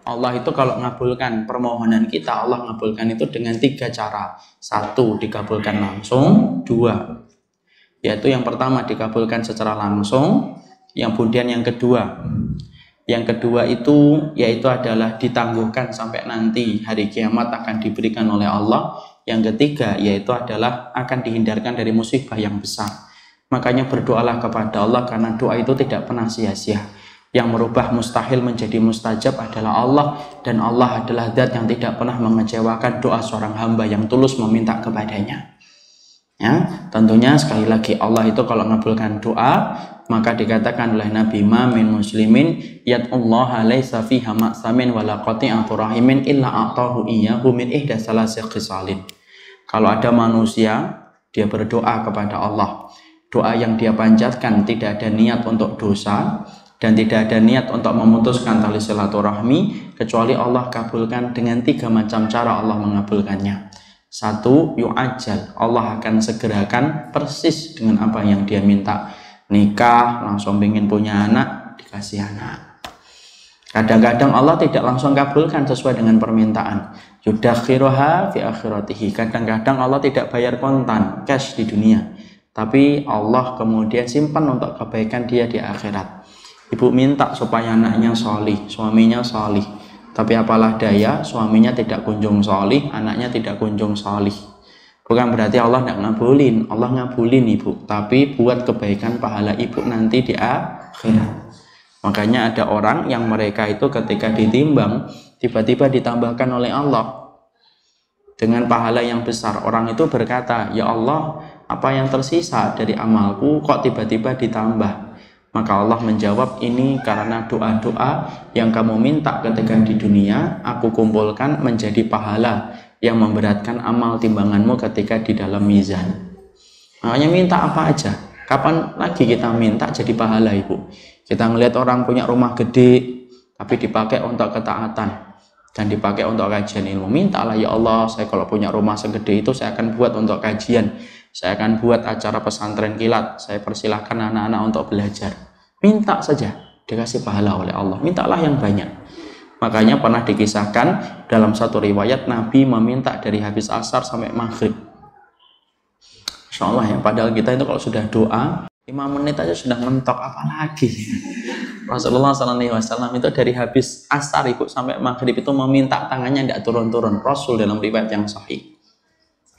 Allah itu kalau ngabulkan permohonan kita, Allah ngabulkan itu dengan 3 cara. 1, dikabulkan langsung. 2, yaitu yang pertama dikabulkan secara langsung. Kemudian yang kedua itu yaitu adalah ditangguhkan sampai nanti hari kiamat akan diberikan oleh Allah. Yang ketiga yaitu adalah akan dihindarkan dari musibah yang besar. Makanya berdoalah kepada Allah, karena doa itu tidak pernah sia-sia. Yang merubah mustahil menjadi mustajab adalah Allah, dan Allah adalah zat yang tidak pernah mengecewakan doa seorang hamba yang tulus meminta kepadanya. Ya, tentunya sekali lagi Allah itu kalau mengabulkan doa, maka dikatakan oleh Nabi, ma min muslimin yad'ullaha laisa fiha ma'samin wala qati'atu rahimin illa a'tahu iyyahu min ihda salasi khisalin. Kalau ada manusia dia berdoa kepada Allah, doa yang dia panjatkan tidak ada niat untuk dosa dan tidak ada niat untuk memutuskan tali silaturahmi, kecuali Allah kabulkan dengan 3 macam cara Allah mengabulkannya. 1, yu'ajjal, Allah akan segerakan persis dengan apa yang dia minta. Nikah, langsung ingin punya anak, dikasih anak. Kadang-kadang Allah tidak langsung kabulkan sesuai dengan permintaan. Yudakhiruha fi akhiratihi. Kadang-kadang Allah tidak bayar kontan, cash di dunia, tapi Allah kemudian simpan untuk kebaikan dia di akhirat. Ibu minta supaya anaknya sholih, suaminya sholih, tapi apalah daya, suaminya tidak kunjung sholih, anaknya tidak kunjung sholih. Bukan berarti Allah tidak ngabulin, Allah ngabulin ibu, tapi buat kebaikan pahala ibu nanti di akhirat. Makanya ada orang yang mereka itu ketika ditimbang, tiba-tiba ditambahkan oleh Allah dengan pahala yang besar. Orang itu berkata, ya Allah, apa yang tersisa dari amalku kok tiba-tiba ditambah? Maka Allah menjawab, ini karena doa-doa yang kamu minta ketika di dunia, aku kumpulkan menjadi pahala yang memberatkan amal timbanganmu ketika di dalam mizan. Makanya minta apa aja. Kapan lagi kita minta jadi pahala ibu? Kita ngelihat orang punya rumah gede, tapi dipakai untuk ketaatan dan dipakai untuk kajian ilmu. Mintalah, ya Allah, saya kalau punya rumah segede itu saya akan buat untuk kajian. Saya akan buat acara pesantren kilat. Saya persilahkan anak-anak untuk belajar. Minta saja, dikasih pahala oleh Allah. Mintalah yang banyak. Makanya pernah dikisahkan dalam satu riwayat, Nabi meminta dari habis asar sampai maghrib. Masya Allah ya, padahal kita itu kalau sudah doa 5 menit aja sudah mentok, apalagi Rasulullah SAW itu dari habis asar ibu sampai maghrib itu meminta, tangannya tidak turun-turun. Rasul dalam riwayat yang sahih.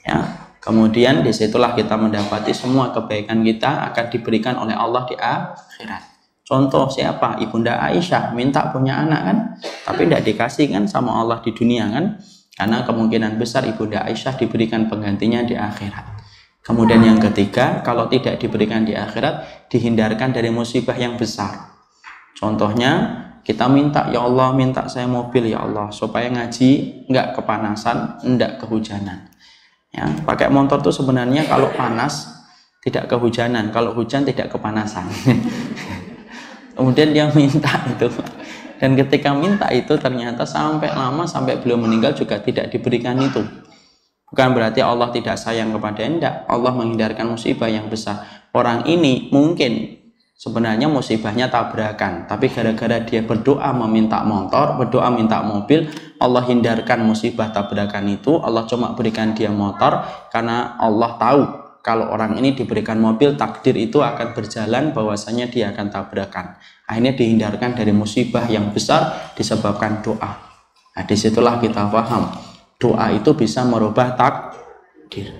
Ya. Kemudian disitulah kita mendapati semua kebaikan kita akan diberikan oleh Allah di akhirat. Contoh siapa? Ibunda Aisyah minta punya anak kan, tapi tidak dikasih kan sama Allah di dunia kan, karena kemungkinan besar Ibunda Aisyah diberikan penggantinya di akhirat. Kemudian yang ketiga, kalau tidak diberikan di akhirat, dihindarkan dari musibah yang besar. Contohnya kita minta, ya Allah, minta saya mobil ya Allah, supaya ngaji nggak kepanasan, nggak kehujanan. Ya, pakai motor tuh sebenarnya kalau panas tidak kehujanan, kalau hujan tidak kepanasan. Kemudian dia minta itu, dan ketika minta itu ternyata sampai lama, sampai beliau meninggal juga tidak diberikan itu. Bukan berarti Allah tidak sayang kepada anda, Allah menghindarkan musibah yang besar. Orang ini mungkin sebenarnya musibahnya tabrakan, tapi gara-gara dia berdoa meminta motor, berdoa minta mobil, Allah hindarkan musibah tabrakan itu. Allah cuma berikan dia motor karena Allah tahu kalau orang ini diberikan mobil, takdir itu akan berjalan bahwasanya dia akan tabrakan. Akhirnya dihindarkan dari musibah yang besar disebabkan doa. Nah, disitulah kita paham doa itu bisa merubah takdir.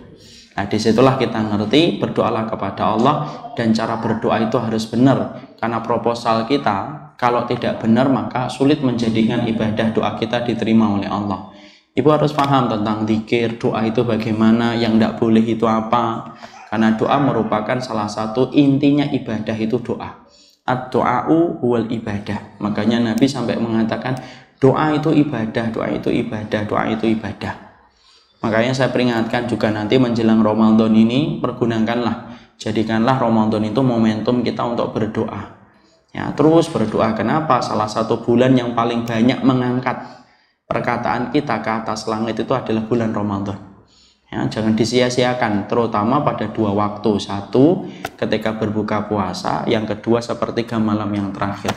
Nah, disitulah kita ngerti berdoalah kepada Allah, dan cara berdoa itu harus benar, karena proposal kita kalau tidak benar maka sulit menjadikan ibadah doa kita diterima oleh Allah. Ibu harus paham tentang zikir, doa itu bagaimana, yang tidak boleh itu apa, karena doa merupakan salah satu intinya ibadah itu doa. Ad-doa'u huwal ibadah. Makanya Nabi sampai mengatakan doa itu ibadah, doa itu ibadah, doa itu ibadah. Makanya saya peringatkan juga nanti menjelang Ramadan ini, pergunakanlah, jadikanlah Ramadan itu momentum kita untuk berdoa. Ya, terus berdoa. Kenapa? Salah satu bulan yang paling banyak mengangkat perkataan kita ke atas langit itu adalah bulan Ramadan. Ya, jangan disia-siakan, terutama pada 2 waktu. 1 ketika berbuka puasa, yang kedua sepertiga malam yang terakhir.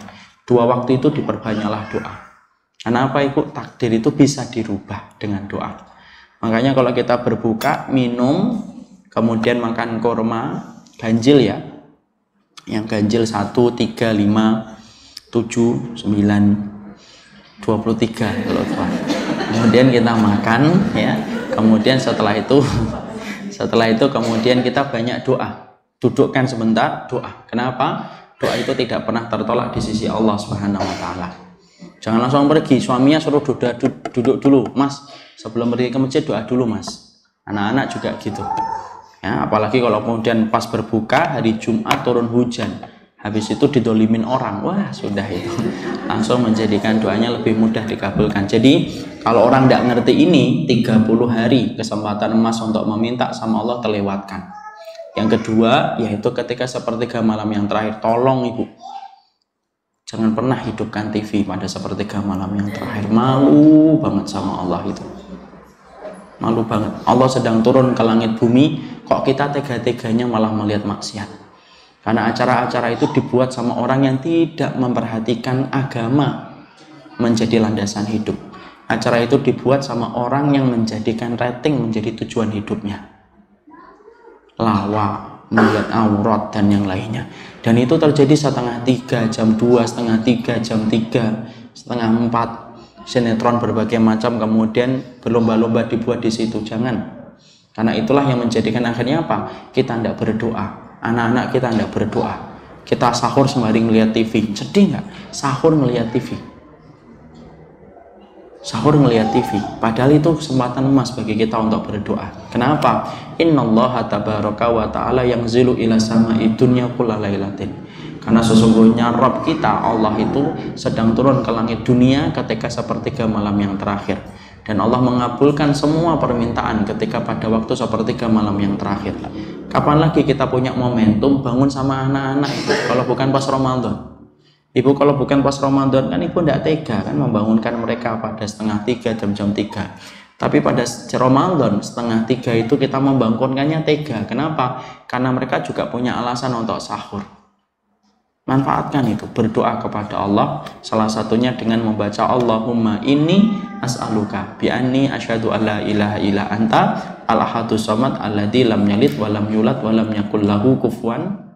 2 waktu itu diperbanyaklah doa. Karena apa Ibu? Takdir itu bisa dirubah dengan doa. Makanya kalau kita berbuka, minum, kemudian makan kurma, ganjil ya. Yang ganjil 1, 3, 5, 7, 9, 23 kalau Tuhan. Kemudian kita makan ya. Kemudian setelah itu kemudian kita banyak doa. Dudukkan sebentar, doa. Kenapa? Doa itu tidak pernah tertolak di sisi Allah Subhanahu wa taala. Jangan langsung pergi, suaminya suruh duduk dulu, Mas. Sebelum pergi ke masjid doa dulu, Mas. Anak-anak juga gitu. Ya, apalagi kalau kemudian pas berbuka hari Jumat turun hujan. Habis itu didolimin orang, wah sudah itu langsung menjadikan doanya lebih mudah dikabulkan. Jadi kalau orang tidak ngerti ini, 30 hari kesempatan emas untuk meminta sama Allah terlewatkan. Yang kedua yaitu ketika sepertiga malam yang terakhir, tolong Ibu jangan pernah hidupkan TV pada sepertiga malam yang terakhir. Malu banget sama Allah itu, malu banget. Allah sedang turun ke langit bumi, kok kita tega-teganya malah melihat maksiat. Karena acara-acara itu dibuat sama orang yang tidak memperhatikan agama menjadi landasan hidup. Acara itu dibuat sama orang yang menjadikan rating menjadi tujuan hidupnya. Lawak, melihat aurat dan yang lainnya. Dan itu terjadi 2:30, jam 2, 2:30, jam 3, 3:30. Sinetron berbagai macam kemudian berlomba-lomba dibuat di situ. Jangan. Karena itulah yang menjadikan akhirnya apa? Kita tidak berdoa. Anak-anak kita tidak berdoa. Kita sahur sembari ngelihat TV. Sedih nggak? Sahur ngelihat TV. Sahur ngelihat TV. Padahal itu kesempatan emas bagi kita untuk berdoa. Kenapa? Innallaha tabaraka wa ta'ala yanzilu ila sama'i dunya kulla lailatin. Karena sesungguhnya Rabb kita Allah itu sedang turun ke langit dunia ketika sepertiga malam yang terakhir. Dan Allah mengabulkan semua permintaan ketika pada waktu sepertiga malam yang terakhir. Kapan lagi kita punya momentum bangun sama anak-anak itu kalau bukan pas Ramadan? Ibu kalau bukan pas Ramadan kan Ibu tidak tega kan membangunkan mereka pada 2:30, jam 3. Tapi pada Ramadan 2:30 itu kita membangunkannya tega. Kenapa? Karena mereka juga punya alasan untuk sahur. Manfaatkan itu, berdoa kepada Allah, salah satunya dengan membaca Allahumma inni as'aluka bi'anni asyhadu an la ilaha illa anta al-ahadus samad alladzi lam yalid wa lam yulad wa lam yakul lahu kufuwan